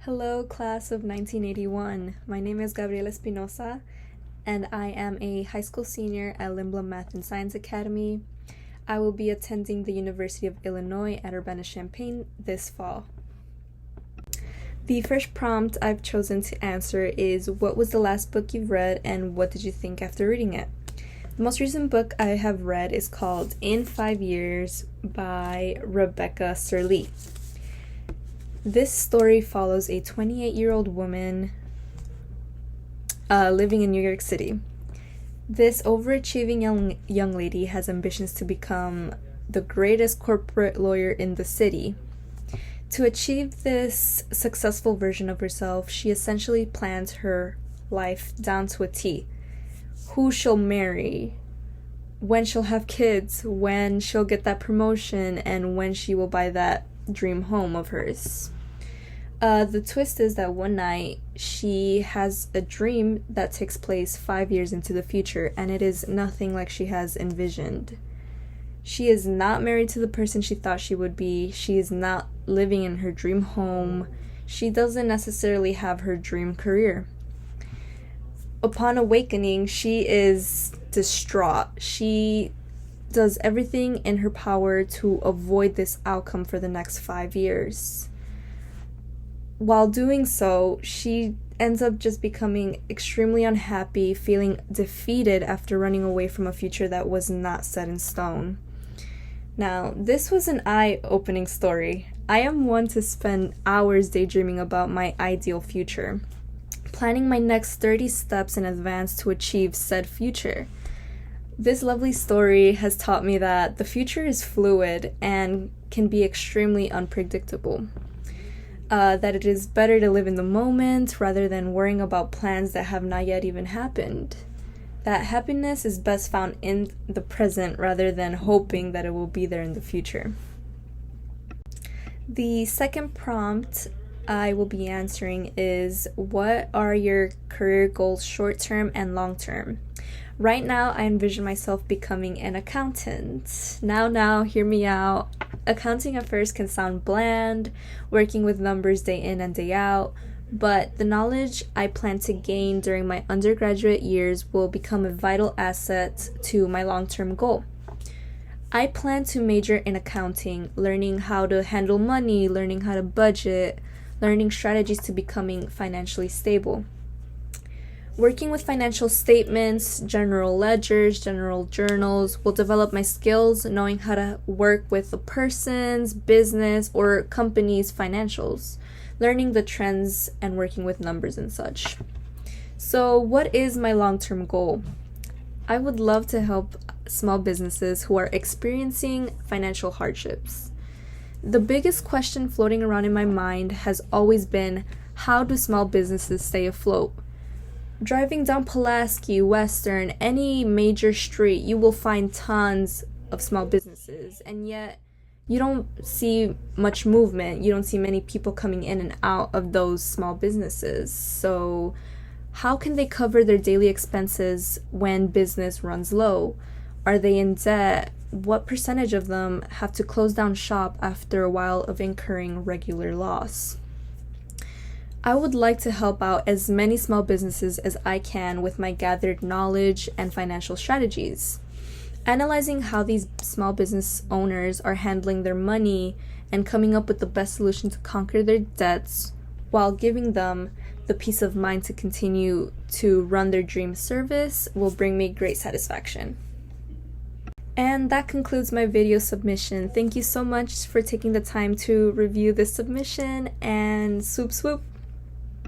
Hello, class of 1981. My name is Gabriela Espinosa, and I am a high school senior at Lindblom Math and Science Academy. I will be attending the University of Illinois at Urbana-Champaign this fall. The first prompt I've chosen to answer is, what was the last book you've read and what did you think after reading it? The most recent book I have read is called In 5 Years by Rebecca Serlee. This story follows a 28-year-old woman living in New York City. This overachieving young lady has ambitions to become the greatest corporate lawyer in the city. To achieve this successful version of herself, she essentially plans her life down to a T. Who she'll marry, when she'll have kids, when she'll get that promotion, and when she will buy that dream home of hers. The twist is that one night she has a dream that takes place 5 years into the future, and it is nothing like she has envisioned. She is not married to the person she thought she would be. She is not living in her dream home. She doesn't necessarily have her dream career. Upon awakening, she is distraught. She does everything in her power to avoid this outcome for the next 5 years. While doing so, she ends up just becoming extremely unhappy, feeling defeated after running away from a future that was not set in stone. Now, this was an eye-opening story. I am one to spend hours daydreaming about my ideal future, planning my next 30 steps in advance to achieve said future. This lovely story has taught me that the future is fluid and can be extremely unpredictable. That it is better to live in the moment rather than worrying about plans that have not yet even happened. That happiness is best found in the present rather than hoping that it will be there in the future. The second prompt I will be answering is, what are your career goals short-term and long-term? Right now, I envision myself becoming an accountant. Now, hear me out. Accounting at first can sound bland, working with numbers day in and day out, but the knowledge I plan to gain during my undergraduate years will become a vital asset to my long-term goal. I plan to major in accounting, learning how to handle money, learning how to budget, learning strategies to becoming financially stable. Working with financial statements, general ledgers, general journals will develop my skills, knowing how to work with a person's, business, or company's financials, learning the trends and working with numbers and such. So, what is my long-term goal? I would love to help small businesses who are experiencing financial hardships. The biggest question floating around in my mind has always been, how do small businesses stay afloat? Driving down Pulaski, Western, any major street, you will find tons of small businesses, and yet you don't see much movement. You don't see many people coming in and out of those small businesses. So how can they cover their daily expenses when business runs low? Are they in debt? What percentage of them have to close down shop after a while of incurring regular loss? I would like to help out as many small businesses as I can with my gathered knowledge and financial strategies. Analyzing how these small business owners are handling their money and coming up with the best solution to conquer their debts while giving them the peace of mind to continue to run their dream service will bring me great satisfaction. And that concludes my video submission. Thank you so much for taking the time to review this submission, and swoop swoop!